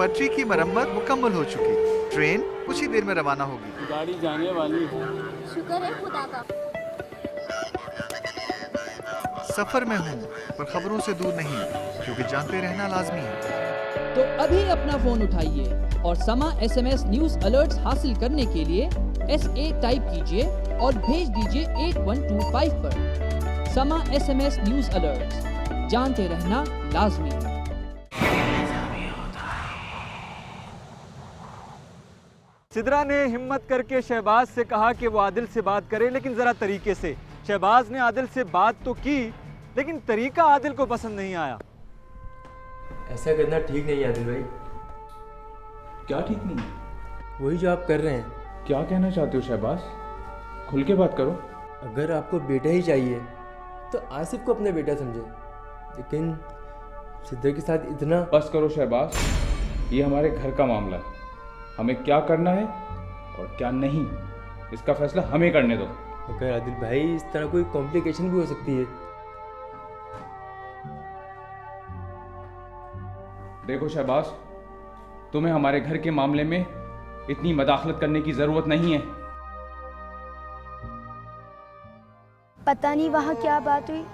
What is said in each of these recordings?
पटरी की मरम्मत मुकम्मल हो चुकी। ट्रेन कुछ ही देर में रवाना होगी। गाड़ी जाने वाली है। शुक्र है खुदा का। सफर में हूँ पर खबरों से दूर नहीं, क्योंकि जानते रहना लाजमी है। तो अभी अपना फोन उठाइए और समा SMS न्यूज अलर्ट्स हासिल करने के लिए SA टाइप कीजिए और भेज दीजिए 8125 पर। समा SMS न्यूज अलर्ट्स, जानते रहना लाजमी है। सिद्रा ने हिम्मत करके शहबाज से कहा कि वो आदिल से बात करे, लेकिन ज़रा तरीके से। शहबाज ने आदिल से बात तो की, लेकिन तरीका आदिल को पसंद नहीं आया। ऐसा करना ठीक नहीं है आदिल भाई। क्या ठीक नहीं? वही जो आप कर रहे हैं। क्या कहना चाहते हो शहबाज? खुल के बात करो। अगर आपको बेटा ही चाहिए तो आसिफ को अपना बेटा समझे, लेकिन सिद्दर के साथ इतना। बस करो शहबाज, ये हमारे घर का मामला है। हमें क्या करना है और क्या नहीं, इसका फैसला हमें करने दो। अगर आदिल भाई इस तरह कोई कॉम्प्लिकेशन भी हो सकती है। देखो शहबाज, तुम्हें हमारे घर के मामले में इतनी मदाखलत करने की जरूरत नहीं है। पता नहीं वहाँ क्या बात हुई,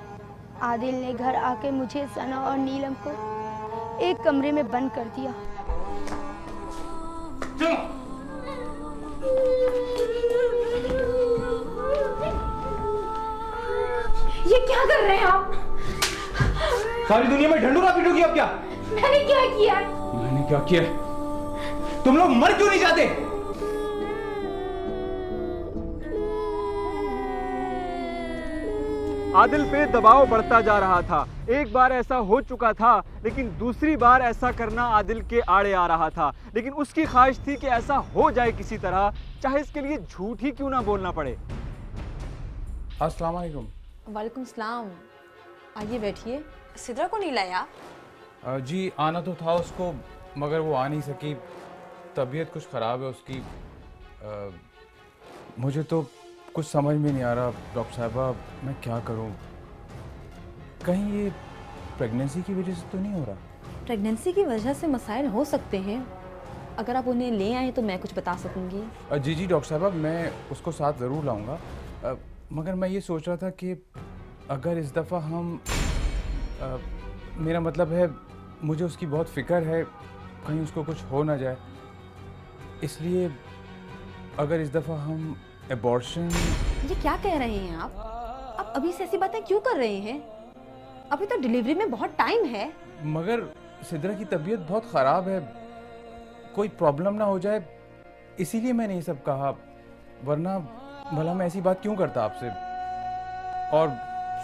आदिल ने घर आके मुझे, सना और नीलम को एक कमरे में बंद कर दिया। ये क्या कर रहे हैं आप? सारी दुनिया में ढंडूरा पीटोगी अब क्या? मैंने क्या किया? मैंने क्या किया? तुम लोग मर क्यों नहीं जाते? आदिल पे दबाव बढ़ता जा रहा था। एक बार ऐसा हो चुका था, लेकिन दूसरी बार ऐसा करना आदिल के आड़े आ रहा था। लेकिन उसकी ख्वाहिश थी कि ऐसा हो जाए किसी तरह, चाहे इसके लिए झूठ ही क्यों ना बोलना पड़े। अस्सलाम वालेकुम। वालेकुम सलाम। आइए बैठिए। सिद्रा को नहीं लाया? जी आना तो था उसको, मगर वो आ नहीं सकी। तबीयत कुछ ख़राब है उसकी। मुझे तो कुछ समझ में नहीं आ रहा डॉक्टर साहबा, मैं क्या करूं? कहीं ये प्रेगनेंसी की वजह से तो नहीं हो रहा? प्रेगनेंसी की वजह से मसाइल हो सकते हैं। अगर आप उन्हें ले आए तो मैं कुछ बता सकूंगी। जी जी डॉक्टर साहबा, मैं उसको साथ ज़रूर लाऊंगा। मगर मैं ये सोच रहा था कि अगर इस दफ़ा हम मेरा मतलब है, मुझे उसकी बहुत फ़िक्र है, कहीं उसको कुछ हो ना जाए, इसलिए अगर इस दफ़ा हम एबॉर्शन। ये क्या कह रहे हैं आप अभी से ऐसी बातें क्यों कर रहे हैं? अभी तो डिलीवरी में बहुत टाइम है। मगर सिद्रा की तबीयत बहुत ख़राब है, कोई प्रॉब्लम ना हो जाए, इसीलिए मैंने ये सब कहा। वरना भला मैं ऐसी बात क्यों करता आपसे? और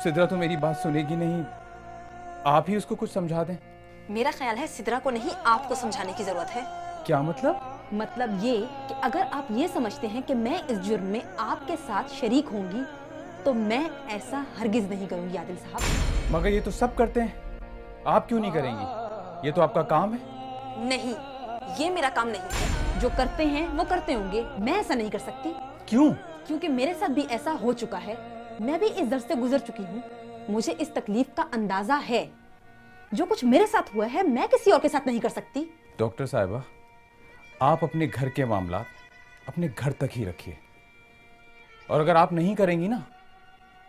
सिद्रा तो मेरी बात सुनेगी नहीं, आप ही उसको कुछ समझा दें। मेरा ख्याल है सिद्रा को नहीं, आपको समझाने की जरूरत है। क्या मतलब? मतलब ये कि अगर आप ये समझते हैं कि मैं इस जुर्म में आपके साथ शरीक होंगी, तो मैं ऐसा हरगिज नहीं करूंगी आदिल साहब। मगर ये तो सब करते हैं, आप क्यों नहीं करेंगी? ये तो आपका काम है। नहीं, ये मेरा काम नहीं है। जो करते हैं वो करते होंगे, मैं ऐसा नहीं कर सकती। क्यों? क्योंकि मेरे साथ भी ऐसा हो चुका है। मैं भी इस दर्द से गुजर चुकी हूँ। मुझे इस तकलीफ का अंदाजा है। जो कुछ मेरे साथ हुआ है मैं किसी और के साथ नहीं कर सकती। डॉक्टर साहिबा, आप अपने घर के मामला अपने घर तक ही रखिए, और अगर आप नहीं करेंगी ना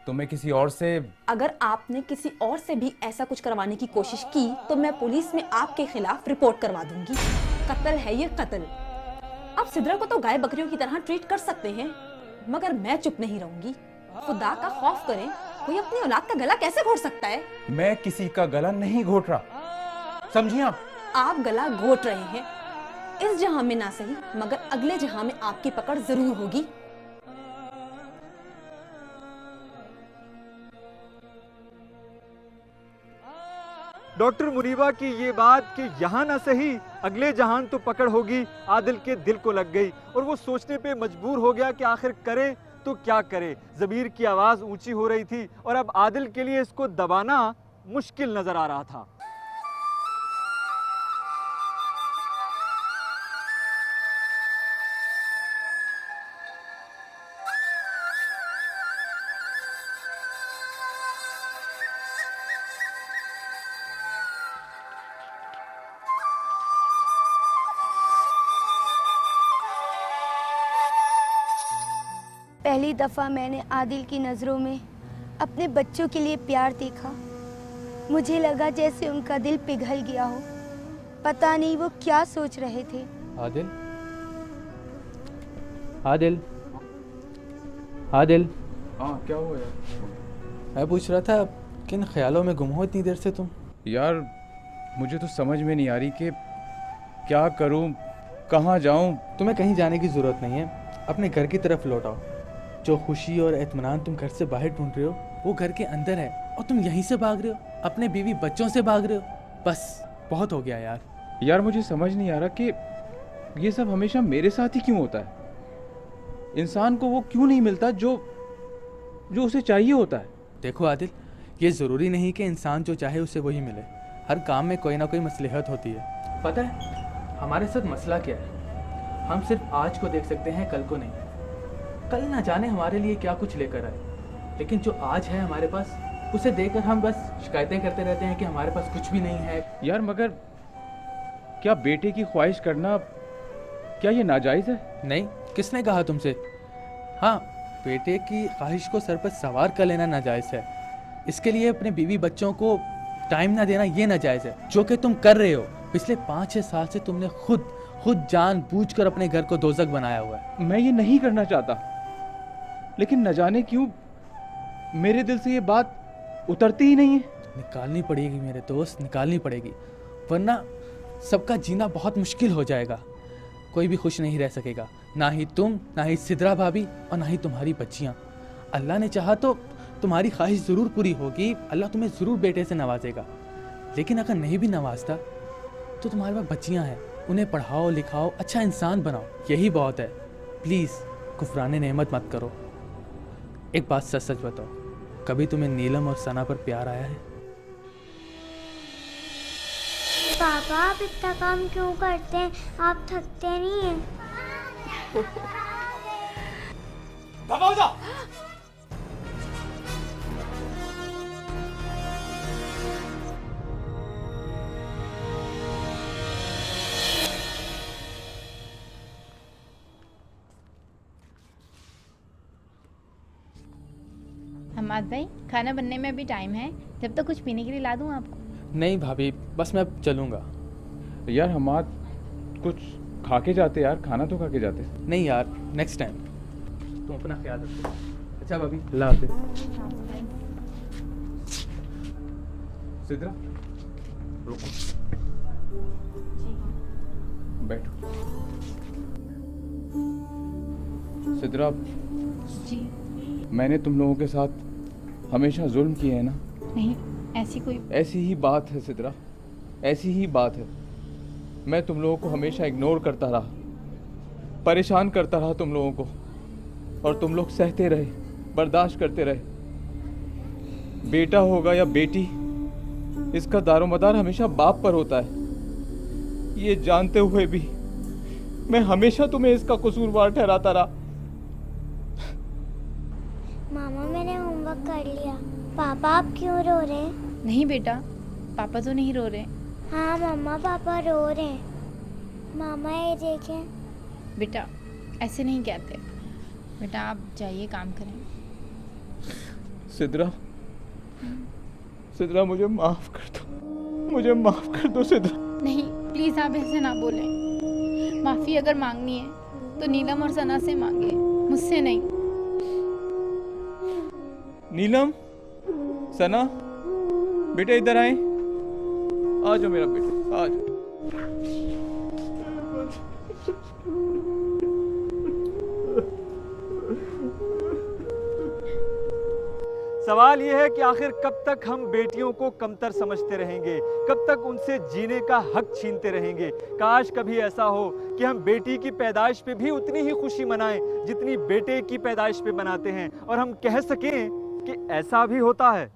तो मैं किसी और से। अगर आपने किसी और से भी ऐसा कुछ करवाने की कोशिश की तो मैं पुलिस में आपके खिलाफ रिपोर्ट करवा दूंगी। कत्ल है ये, कत्ल। आप सिद्रा को तो गाय बकरियों की तरह ट्रीट कर सकते हैं, मगर मैं चुप नहीं रहूंगी। खुदा का खौफ करें, कोई अपनी औलाद का गला कैसे घोट सकता है? मैं किसी का गला नहीं घोट रहा, समझिए आप गला घोट रहे हैं। इस जहां में ना सही, मगर अगले जहां में आपकी पकड़ जरूर होगी। डॉक्टर मुनीबा की ये बात कि यहाँ ना सही अगले जहान तो पकड़ होगी, आदिल के दिल को लग गई और वो सोचने पे मजबूर हो गया कि आखिर करे तो क्या करे। ज़मीर की आवाज़ ऊंची हो रही थी और अब आदिल के लिए इसको दबाना मुश्किल नजर आ रहा था। पहली दफ़ा मैंने आदिल की नज़रों में अपने बच्चों के लिए प्यार देखा। मुझे लगा जैसे उनका दिल पिघल गया हो। पता नहीं वो क्या सोच रहे थे। आदिल, आदिल, आदिल। हाँ, क्या हुआ यार? मैं पूछ रहा था किन ख्यालों में गुम हो इतनी देर से तुम? यार मुझे तो समझ में नहीं आ रही कि क्या करूं, कहाँ जाऊं। तुम्हें कहीं जाने की ज़रूरत नहीं है, अपने घर की तरफ लौट आओ। जो खुशी और इत्मीनान तुम घर से बाहर ढूंढ रहे हो वो घर के अंदर है, और तुम यहीं से भाग रहे हो, अपने बीवी बच्चों से भाग रहे हो। बस बहुत हो गया यार। यार मुझे समझ नहीं आ रहा कि ये सब हमेशा मेरे साथ ही क्यों होता है। इंसान को वो क्यों नहीं मिलता जो उसे चाहिए होता है। देखो आदिल, ये ज़रूरी नहीं कि इंसान जो चाहे उसे वही मिले। हर काम में कोई ना कोई मसलहत होती है। पता है हमारे साथ मसला क्या है? हम सिर्फ आज को देख सकते हैं, कल को नहीं। कल ना जाने हमारे लिए क्या कुछ लेकर आए, लेकिन जो आज है हमारे पास, उसे देखकर हम बस शिकायतें करते रहते हैं कि हमारे पास कुछ भी नहीं है। यार मगर क्या बेटे की ख्वाहिश करना, क्या ये नाजायज़ है? नहीं, किसने कहा तुमसे? हाँ, बेटे की ख्वाहिश को सर पर सवार कर लेना नाजायज़ है। इसके लिए अपने बीवी बच्चों को टाइम ना देना ये नाजायज़ है, जो कि तुम कर रहे हो। पिछले 5-6 साल से तुमने खुद जानबूझकर अपने घर को दोज़ख बनाया हुआ है। मैं ये नहीं करना चाहता, लेकिन न जाने क्यों मेरे दिल से ये बात उतरती ही नहीं है। निकालनी पड़ेगी मेरे दोस्त, निकालनी पड़ेगी, वरना सबका जीना बहुत मुश्किल हो जाएगा। कोई भी खुश नहीं रह सकेगा, ना ही तुम, ना ही सिद्रा भाभी, और ना ही तुम्हारी बच्चियाँ। अल्लाह ने चाहा तो तुम्हारी ख्वाहिश ज़रूर पूरी होगी, अल्लाह तुम्हें ज़रूर बेटे से नवाजेगा। लेकिन अगर नहीं भी नवाजता तो तुम्हारे पास बच्चियाँ हैं, उन्हें पढ़ाओ लिखाओ, अच्छा इंसान बनाओ, यही बहुत है। प्लीज़ कुफराने नेमत मत करो। एक बात सच सच बताओ, कभी तुम्हें नीलम और सना पर प्यार आया है? पापा आप इतना काम क्यों करते हैं? आप थकते नहीं हैं? दबाओ जा। हमाद भाई, खाना बनने में अभी टाइम है, जब तक कुछ पीने के लिए ला दूं आपको? नहीं भाभी, बस मैं अब चलूँगा। यार हमाद कुछ खा के जाते यार, खाना तो खा के जाते। नहीं यार, नेक्स्ट टाइम। तुम अपना ख्याल रखो। अच्छा भाभी, अल्लाह हाफिज़। सिद्रा रुको, बैठो। सिद्रा, जी। मैंने तुम लोगों के साथ हमेशा जुल्म किए हैं ना? नहीं, ऐसी ही बात है सिद्रा, ऐसी ही बात है। मैं तुम लोगों को हमेशा इग्नोर करता रहा, परेशान करता रहा तुम लोगों को, और तुम लोग सहते रहे, बर्दाश्त करते रहे। बेटा होगा या बेटी, इसका दारोमदार हमेशा बाप पर होता है। ये जानते हुए भी मैं हमेशा तुम्हें इसका कसूरवार ठहराता रहा। मामा मैंने होमवर्क कर लिया। पापा आप क्यों रो रहे हैं? नहीं बेटा, पापा तो नहीं रो रहे। हाँ मम्मा, पापा रो रहे हैं। मामा ये देखें। बेटा ऐसे नहीं कहते। बेटा आप जाइए, काम करें। सिद्रा, सिद्रा मुझे माफ कर दो, मुझे माफ कर दो सिद्रा। नहीं प्लीज़ आप ऐसे ना बोलें। माफ़ी अगर मांगनी है तो नीलम और सना से मांगे, मुझसे नहीं। नीलम, सना, बेटे इधर आए। आ जाओ मेरा बेटा, आ जाओ। सवाल ये है कि आखिर कब तक हम बेटियों को कमतर समझते रहेंगे, कब तक उनसे जीने का हक छीनते रहेंगे। काश कभी ऐसा हो कि हम बेटी की पैदाइश पे भी उतनी ही खुशी मनाएं जितनी बेटे की पैदाइश पे मनाते हैं, और हम कह सकें कि ऐसा भी होता है।